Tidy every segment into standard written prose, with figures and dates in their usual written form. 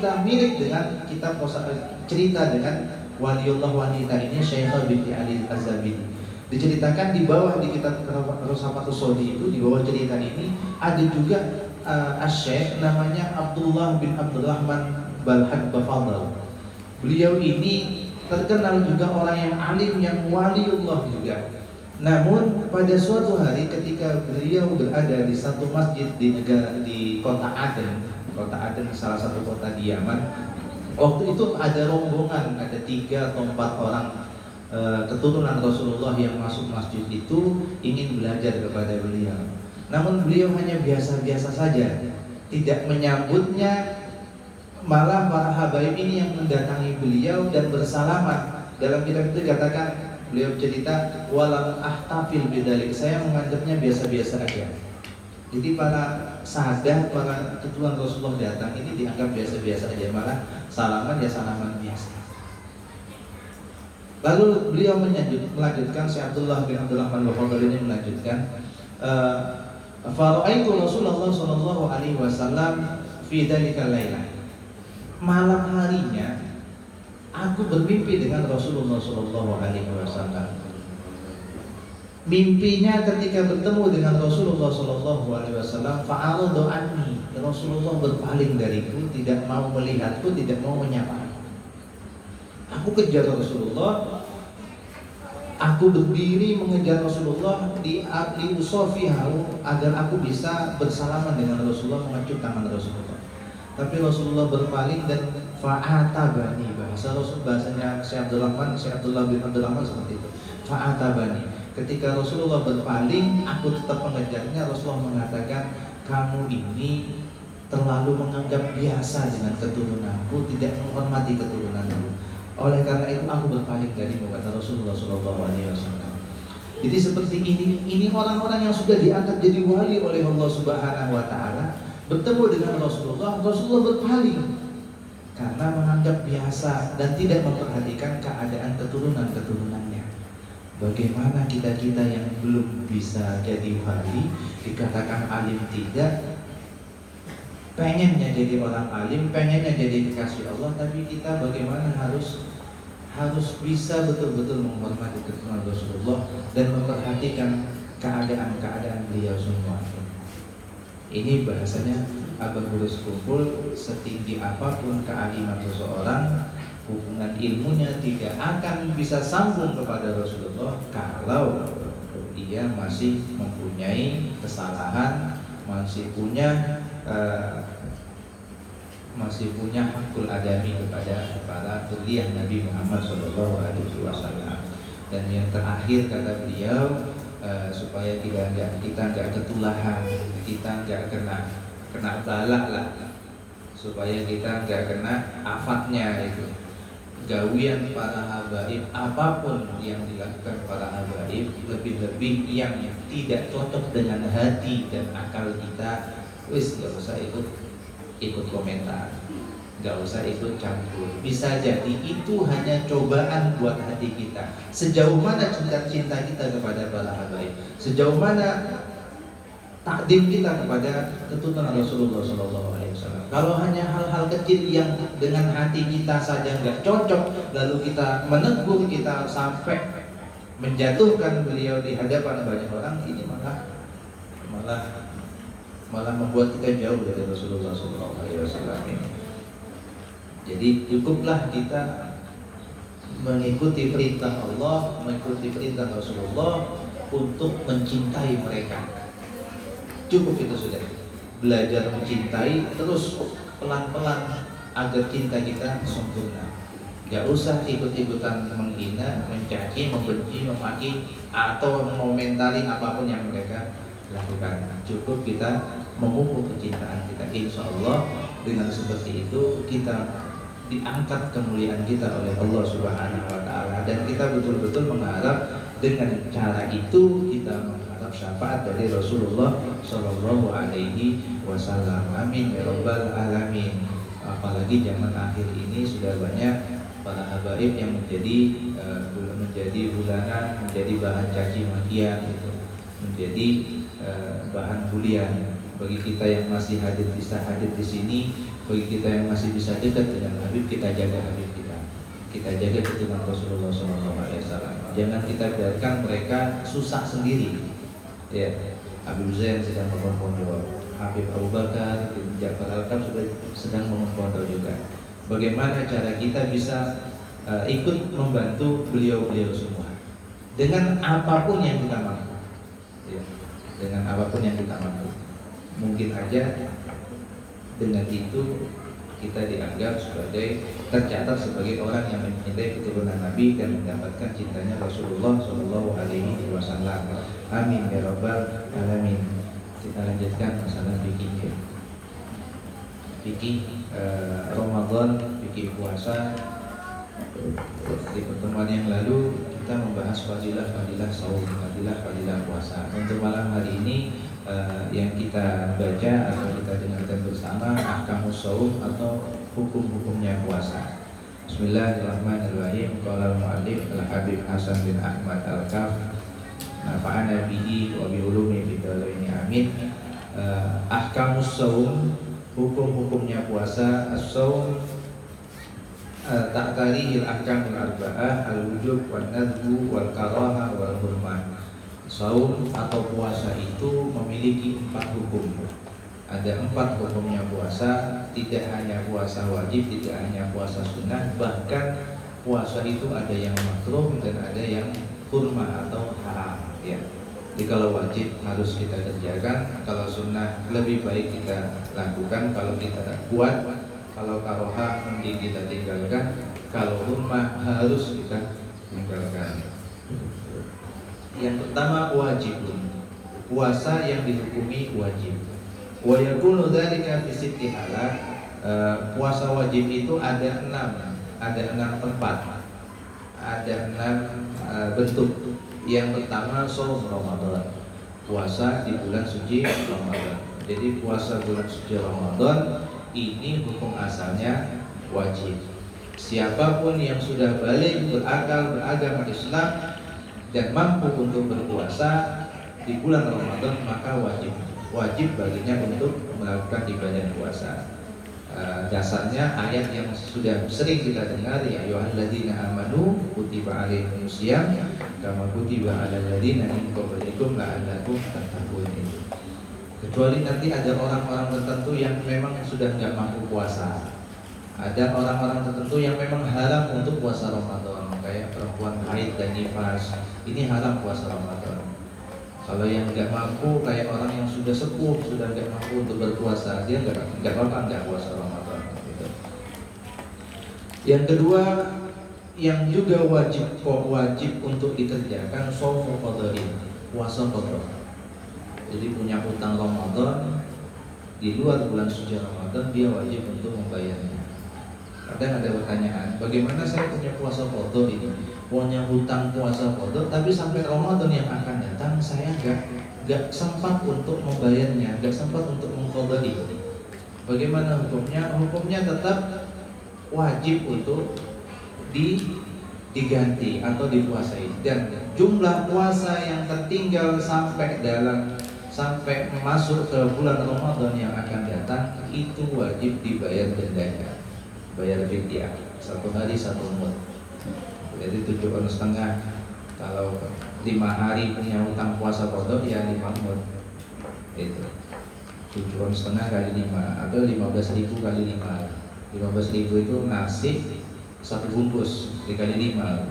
kita mirip dengan kitab cerita dengan waliullah wanita ini, Syekhah binti Ali Az-Zabidi. Diceritakan di bawah di kitab Rosafatus Sodi itu, di bawah cerita ini ada juga Asy-Syeikh namanya Abdullah bin Abdurrahman Balhad Bafadal. Beliau ini terkenal juga orang yang alim, yang waliullah juga. Namun pada suatu hari ketika beliau berada di satu masjid di kota Aden, salah satu kota di Yaman, waktu itu ada rombongan, ada 3 atau 4 orang keturunan Rasulullah yang masuk masjid itu ingin belajar kepada beliau. Namun beliau hanya biasa-biasa saja, tidak menyambutnya. Malah para habaib ini yang mendatangi beliau dan bersalaman. Dalam kitab itu dikatakan, beliau cerita, walam ahtafil bidzalik, saya menganggapnya biasa-biasa aja. Jadi para sahabat, para keturunan Rasulullah datang ini dianggap biasa-biasa aja, malah salaman ya salaman biasa. Lalu beliau melanjutkan, Syekh Abdullah bin Abdurrahman Al-Fadl ini melanjutkan, fara'aitu Rasulullah sallallahu alaihi wasallam fi dzalikal lailah. Malam harinya aku bermimpi dengan Rasulullah sallallahu alaihi wasallam. Mimpinya ketika bertemu dengan Rasulullah sallallahu alaihi wasallam, fa'aradu anni, Rasulullah berpaling dariku, tidak mau melihatku, tidak mau menyapa. Aku kejar Rasulullah, aku berdiri mengejar Rasulullah di usofihahu agar aku bisa bersalaman dengan Rasulullah, mengecup tangan Rasulullah. Tapi Rasulullah berpaling dan fa'atabani, bahasanya Syekh Abdullah bin Abdurrahman seperti itu. Fa'atabani. Ketika Rasulullah berpaling, aku tetap mengejarnya. Rasulullah mengatakan, kamu ini terlalu menganggap biasa dengan keturunanku, tidak menghormati keturunanku. Oleh karena itu aku berpaling darimu, kata Rasulullah SAW. Jadi seperti ini orang-orang yang sudah diangkat jadi wali oleh Allah Subhanahu Wa Taala, bertemu dengan Rasulullah berpaling karena menganggap biasa dan tidak memperhatikan keadaan keturunannya. Bagaimana kita yang belum bisa jadi wali, dikatakan alim tidak, pengennya jadi orang alim, pengennya jadi dikasih Allah, tapi kita bagaimana harus bisa betul-betul menghormati keturunan Rasulullah dan memperhatikan keadaan beliau semua. Ini bahasanya Abahulus kumpul, setinggi apapun kealiman seseorang, hubungan ilmunya tidak akan bisa sambung kepada Rasulullah kalau dia masih mempunyai kesalahan, masih punya hakul adami kepada para dzurriyyah Nabi Muhammad SAW. Dan yang terakhir kata beliau, supaya kita nggak ketulahan, kita nggak kena balak lah, supaya kita nggak kena afatnya itu. Gawian para habaib, apapun yang dilakukan para habaib, lebih-lebih yang tidak cocok dengan hati dan akal kita, wis nggak usah ikut komentar, nggak usah ikut campur. Bisa jadi itu hanya cobaan buat hati kita. Sejauh mana cinta kita kepada para habaib, sejauh mana takdim kita kepada keturunan Rasulullah SAW. Kalau hanya hal-hal kecil yang dengan hati kita saja nggak cocok, lalu kita menegur, kita sampai menjatuhkan beliau di hadapan banyak orang, ini malah membuat kita jauh dari Rasulullah SAW. Jadi cukuplah kita mengikuti perintah Allah, mengikuti perintah Rasulullah untuk mencintai mereka. Cukup itu sudah. Belajar mencintai terus pelan-pelan agar cinta kita sempurna. Gak usah ikut-ikutan menghina, mencaci, membenci, memaki, atau mengomentari apapun yang mereka lakukan. Cukup kita memupuk kecintaan kita. Insya Allah dengan seperti itu kita diangkat kemuliaan kita oleh Allah Subhanahu Wa Taala, dan kita betul-betul mengharap dengan cara itu kita mengharap syafaat dari Rasulullah Shallallahu Alaihi Wasallam. Amin ya Rabbal Alamin. Apalagi zaman akhir ini sudah banyak para habaib yang menjadi bulanan, menjadi bahan caci makian, menjadi bahan bulian. Bagi kita yang masih bisa hadir di sini, Bagi kita yang masih bisa dekat dengan Habib, kita jaga Habib kita. Kita jaga keturunan Rasulullah SAW. Jangan kita biarkan mereka susah sendiri. Ya, Habib Zain sedang memohon, Habib Abu Bakar, Ja'far Al-Kam sudah sedang memohon juga. Bagaimana cara kita bisa ikut membantu beliau-beliau semua dengan apapun yang kita mampu. Ya, dengan apapun yang kita mampu. Mungkin aja dengan itu kita dianggap sebagai, tercatat sebagai orang yang mencintai keturunan Nabi dan mendapatkan cintanya Rasulullah Shallallahu Alaihi Wasallam. Amin ya rabbal alamin. Kita lanjutkan masalah fikih. Fikih Ramadan, fikih puasa. Di pertemuan yang lalu kita membahas fadilah saum, fadilah puasa. Untuk malam hari ini yang kita baca atau kita dengarkan bersama ahkamus shaum atau hukum-hukumnya puasa. Bismillahirrahmanirrahim. Qala al-mu'allif al-Habib Hasan bin Ahmad Al-Kaf nafa'ana bihi wa bi ulumi fid dharain amin. Ahkamus shaum, hukum-hukumnya puasa. As-shaum ta'tarihil ahkamul arba'ah al-wujub wan nadbu wal karahah wal hurmah. Saum atau puasa itu memiliki 4 hukum. Ada 4 hukumnya puasa. Tidak hanya puasa wajib, tidak hanya puasa sunnah, bahkan puasa itu ada yang makruh dan ada yang hurmah atau haram. Ya. Jadi kalau wajib harus kita kerjakan, kalau sunnah lebih baik kita lakukan kalau kita kuat, kalau karohah mungkin kita tinggalkan, kalau hurmah harus kita tinggalkan. Yang pertama wajibun, puasa yang dihukumi wajib. Wa yakunu dzalika fi sitti halat. Puasa wajib itu ada 6 tempat. Ada 6 bentuk. Yang pertama shaum Ramadan. Puasa di bulan suci Ramadan. Jadi puasa bulan suci Ramadan ini hukum asalnya wajib. Siapapun yang sudah balik, berakal, beragama Islam dan mampu untuk berpuasa di bulan Ramadan, maka wajib baginya untuk melakukan ibadah puasa. Dasarnya ayat yang sudah sering kita dengar, ya ayyuhalladzina amanu kutiba alaikumusiyam kama kutiba alal ladzina min qablikum la'allakum tattaqun. Kecuali nanti ada orang-orang tertentu yang memang sudah nggak mampu puasa. Ada orang-orang tertentu yang memang haram untuk puasa Ramadan, kayak perempuan haid dan nifas. Ini haram puasa Ramadan. Kalau yang nggak mampu, kayak orang yang sudah sepuh, sudah nggak mampu untuk berpuasa, dia nggak apa-apa nggak puasa Ramadan. Gitu. Yang kedua, yang juga wajib untuk dikerjakan, shaum qadhain, puasa qadha. Jadi punya hutang Ramadan di luar bulan suci Ramadan, dia wajib untuk membayarnya. Kadang ada pertanyaan, bagaimana saya punya puasa qadha ini, punya hutang puasa qadha, tapi sampai Ramadan yang akan datang saya gak sempat untuk membayarnya, gak sempat untuk mengqadai. Bagaimana hukumnya? Hukumnya tetap wajib untuk diganti atau dipuasai, dan jumlah puasa yang tertinggal sampai masuk ke bulan Ramadan yang akan datang itu wajib dibayar dendanya, bayar fidyah 1 hari 1 mud. Jadi 7,5 on. Kalau 5 hari punya utang puasa qadha ya 5 mud. Itu 7,5 on kali 5 atau 15.000 kali 5. 15.000 itu nasi 1 bungkus dikali 5,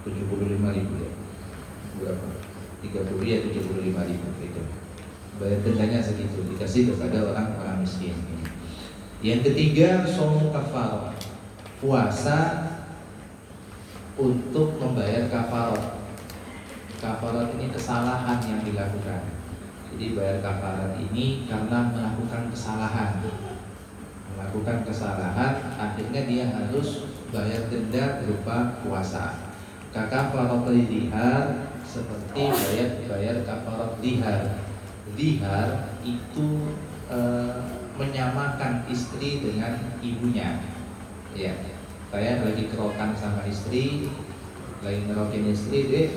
75.000 ya. Berapa? 30 ya 75.000 itu. Bayar dendanya segitu, dikasih kepada orang miskin. Yang ketiga, shaum kafarah. Puasa untuk membayar kafarah. Kafarah ini kesalahan yang dilakukan. Jadi bayar kafarah ini karena melakukan kesalahan. Akhirnya dia harus bayar denda berupa puasa. Kafaratul dihar, seperti bayar kafarat dihar. Dihar itu menyamakan istri dengan ibunya. Ya, saya lagi kerokan sama istri, lagi ngerokin istri,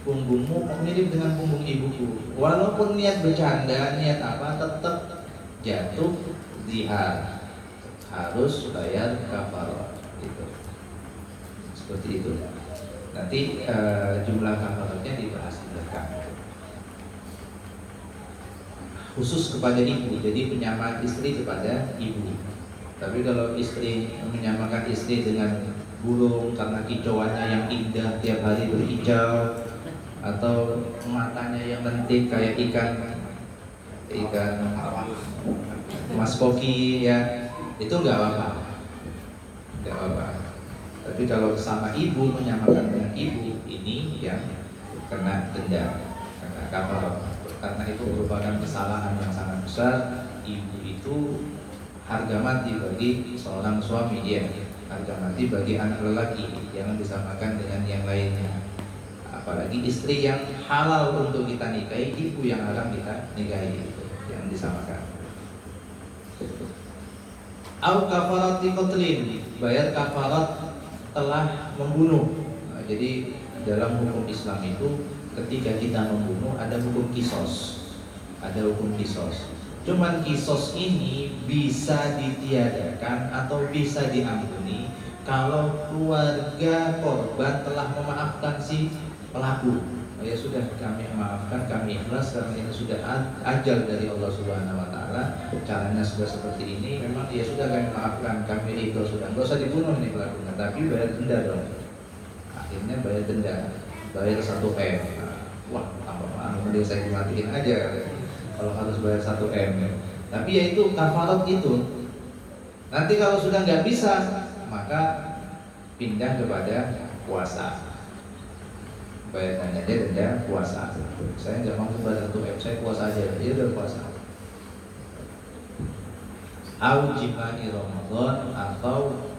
punggungmu kok mirip dengan punggung ibuku. Walaupun niat bercanda, niat apa, tetap jatuh dihar. harus bayar kafarah gitu. Seperti itu. Nanti jumlah kafaratnya dibahas di belakang. Khusus kepada ibu, jadi penyamaan istri kepada ibu. Tapi kalau istri menyamakan istri dengan burung karena kicauannya yang indah tiap hari berhijau, atau matanya yang lentik kayak ikan mas koki ya, itu nggak apa-apa. Tapi kalau sama ibu, menyamakan dengan ibu, ini yang kena denda, kena kafarat. Karena itu merupakan kesalahan yang sangat besar. Ibu itu harga mati bagi seorang suami, dia harga mati bagi anak lelaki. Jangan disamakan dengan yang lainnya. Apalagi istri yang halal untuk kita nikahi, ibu yang haram kita nikahi, itu yang disamakan. Au kafarati qatlin, bayar kafarat telah membunuh. Nah, jadi dalam hukum Islam itu ketika kita membunuh ada hukum kisos. Cuman kisos ini bisa ditiadakan atau bisa diampuni kalau keluarga korban telah memaafkan si pelaku. Ya sudah, kami maafkan, kami ikhlas karena ini sudah ajal dari Allah Subhanahu wa taala. Caranya sudah seperti ini, memang ya sudah kami maafkan, kami ridho sudah. Enggak usah dibunuh nih pelakunya, tapi bayar denda dong. Akhirnya bayar denda, bayar 1 M. Wah, tambah mahal, mending saya dimatiin aja kalau harus bayar 1 M. Tapi ya itu kafarat itu. Nanti kalau sudah nggak bisa, maka pindah kepada puasa. Bayarkan aja denda puasa. Saya nggak mampu bayar 1 M, saya puasa aja. Dia udah puasa. Au jima'i Ramadan, atau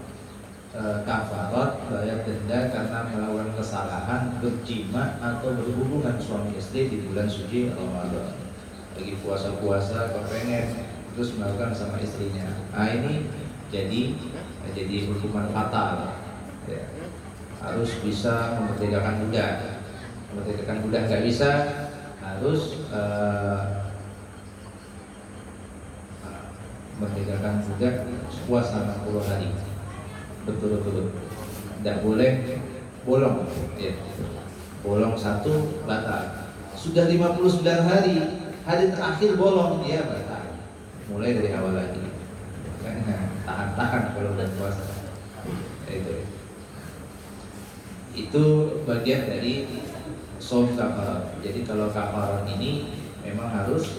kafarat bayar denda karena melakukan kesalahan berjima atau berhubungan suami istri di bulan suci Ramadan. Lagi puasa-puasa kepengen terus melakukan sama istrinya. Nah ini jadi hukuman fatal ya. Harus bisa memerdekakan budak. Memerdekakan budak nggak bisa, harus memerdekakan budak puasa 60 hari berturut-turut. Tidak boleh bolong ya. Bolong 1 batal. Sudah 59 hari terakhir bolong, dia batal. Mulai dari awal lagi. Tahan-tahan kalau udah puasa. Itu bagian dari shaum kafarat. Jadi kalau kafarat ini memang harus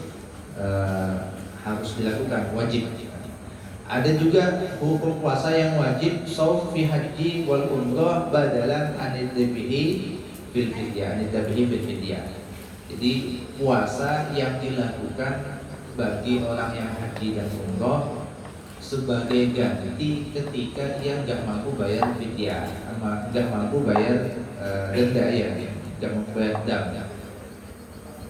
dilakukan, wajib. Ada juga hukum puasa yang wajib, shaum fi haji wal umrah badalan anid dhabihi bil fidyah. Jadi puasa yang dilakukan bagi orang yang haji dan umrah sebagai ganti ketika dia nggak mampu bayar fidyah, nggak mampu bayar denda ya, nggak mampu bayar denda.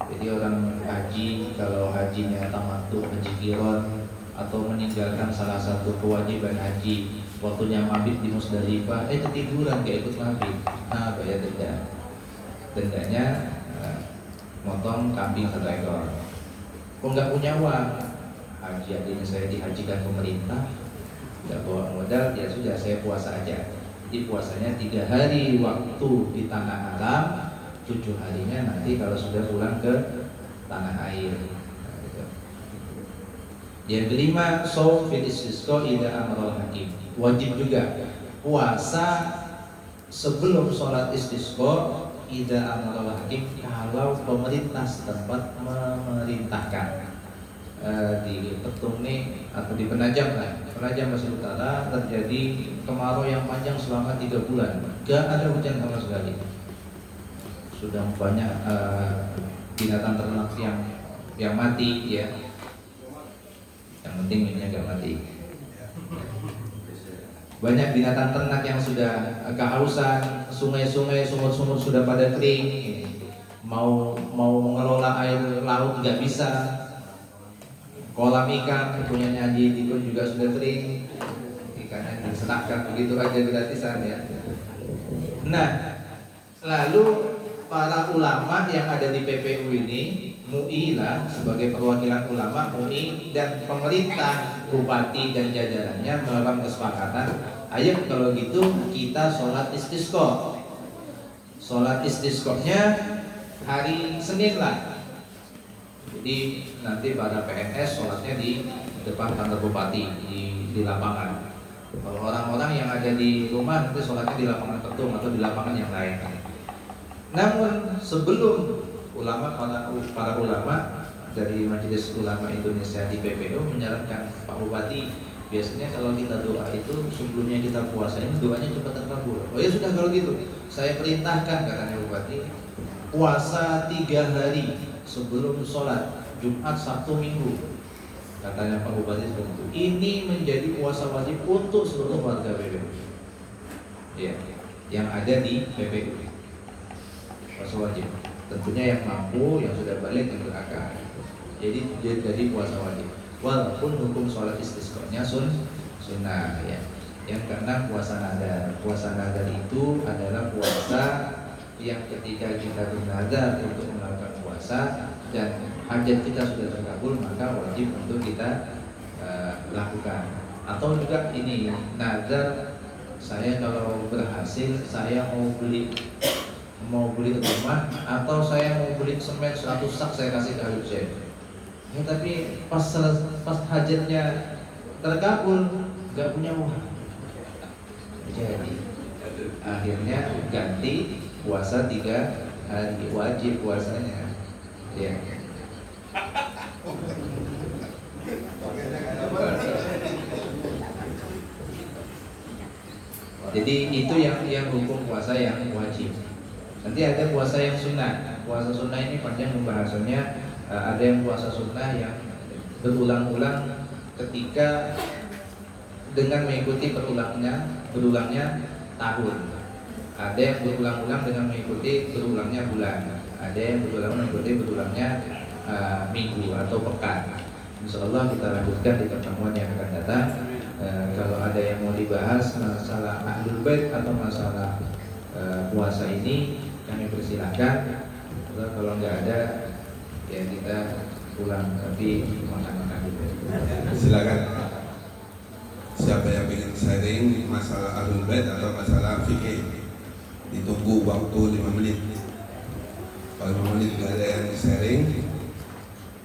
Jadi orang haji, kalau hajinya tamattu, haji qiran, atau meninggalkan salah satu kewajiban haji, waktunya mabit di Musdalifah, ketiduran gak ikut mabit, nah bayar denda. Dendanya motong kambing 1 ekor. Kok nggak punya uang? Haji adanya saya dihajikan pemerintah, nggak bawa modal, ya sudah saya puasa aja. Jadi puasanya 3 hari waktu di tanah alam, 7 harinya nanti kalau sudah pulang ke tanah air. Yang kelima, shaum fil istisqa idza amara hakim. Wajib juga puasa sebelum sholat istisqa idza amara hakim, kalau pemerintah setempat memerintahkan. Di Petung nih atau di Penajam Pasir Utara terjadi kemarau yang panjang selama 3 bulan, gak ada hujan sama sekali. Sudah banyak binatang ternak yang mati ya. Yang penting minyak gak mati. Banyak binatang ternak yang sudah kehausan, sungai-sungai, sumur-sumur sudah pada kering. Mau mengelola air laut nggak bisa. Kolam ikan punya Haji Tikun juga sudah kering. Ikannya diserahkan begitu aja gratisan ya. Nah, lalu para ulama yang ada di PPU ini MUI lah sebagai perwakilan ulama, MUI dan pemerintah, bupati dan jajarannya melakukan kesepakatan, ayo kalau gitu kita sholat istisqa. Sholat istisqanya hari Senin lah. Jadi nanti pada PNS sholatnya di depan kantor bupati di lapangan. Kalau orang-orang yang ada di rumah nanti sholatnya di lapangan Ketum atau di lapangan yang lain. Namun sebelum para ulama dari Majelis Ulama Indonesia di PPO menyarankan Pak Bupati, biasanya kalau kita doa itu sebelumnya kita puasa ini doanya cepat terkabul. Oh ya sudah kalau gitu, saya perintahkan katanya Bupati, puasa 3 hari sebelum sholat Jumat, Sabtu, Minggu. Katanya Pak Bupati seperti itu. Ini menjadi puasa wajib untuk seluruh warga PPO. Ya, yang ada di PPO. Puasa wajib. Tentunya yang mampu, yang sudah balik dan berakal. Jadi puasa wajib. Walaupun hukum sholat istisqanya sunnah ya. Yang karena puasa nadar itu adalah puasa yang ketika kita bernadar untuk melakukan puasa dan hajat kita sudah terkabul, maka wajib untuk kita lakukan. Atau juga ini nadar, saya kalau berhasil saya mau beli rumah, atau saya mau beli semen 100 sak saya kasih ke Habib Syekh. Ya, tapi pas hajatnya terkabul nggak punya uang. Jadi akhirnya ganti puasa 3 hari wajib puasanya. Ya. Jadi itu yang hukum puasa yang wajib. Nanti ada puasa yang sunnah. Puasa sunnah ini panjang pembahasannya. Ada yang puasa sunnah yang berulang-ulang ketika dengan mengikuti berulangnya tahun. Ada yang berulang-ulang dengan mengikuti berulangnya bulan. Ada yang berulangnya minggu atau pekan. Insyaallah kita lanjutkan di pertemuan yang akan datang. Kalau ada yang mau dibahas masalah Ahlul Bait atau masalah puasa ini, kami persilahkan. Kalau nggak ada, ya kita pulang tapi makan-makan dulu. Silakan. Siapa yang ingin sharing masalah Ahlul Bait atau masalah fikih, ditunggu waktu 5 menit. Kalau 5 menit nggak ada yang sharing,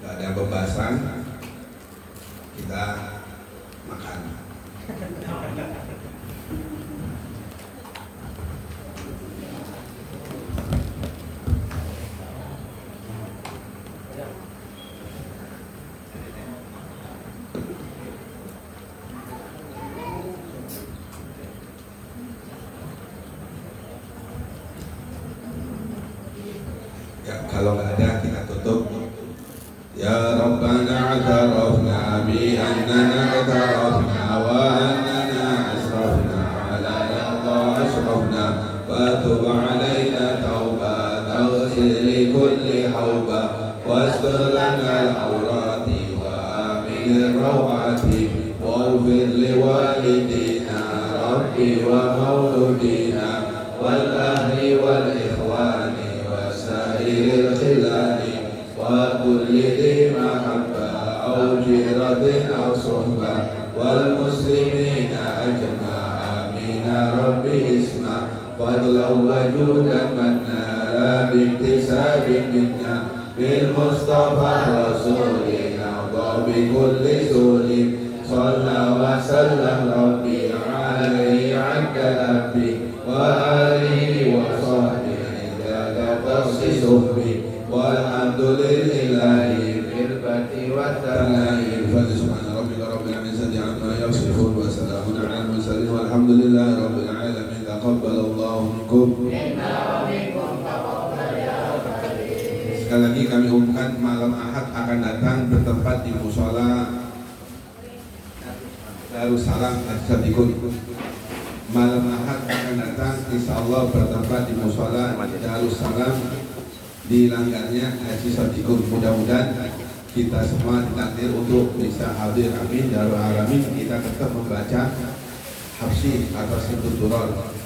nggak ada pembahasan, kita makan. Ya, kalau nggak ada kita tutup. Ya Rabbana a'tarafna bi annana a'tarafna wa annana asrafna ala Allah asrafna fatub alaina tauba taghfir li kulli hauba wastur lana al-awrati wa amin rawati waghfir li walidina rabbi wa mauludina wal ahli wal ikhwani وسائر الخلان وكل ذي محبة أو جيرة أو صحبة والمسلمين أجمع آمين ربي اسمع فضلا وجودا منا لا باكتساب منا بالمصطفى رسول نرضى بكل سول صلى وسلم ربي عليه عند ربي وآله وصحبه والحمد لله بالبت والتنائي فسبحان ربك رب العزة عما يصفون وسلام على المرسلين والحمد لله رب العالمين تقبل الله منكم. Sekali lagi kami umumkan malam Ahad akan datang bertempat di Mushola Darussalam As-Sadiqun. Malam Ahad akan datang insya Allah bertempat di Mushola Darussalam di langgarnya Haji Sadiqun. Mudah-mudahan kita semua ditakdir untuk bisa hadir, amin ya rabbal alamin. Kita tetap membaca Hafsih atau Sibut Duror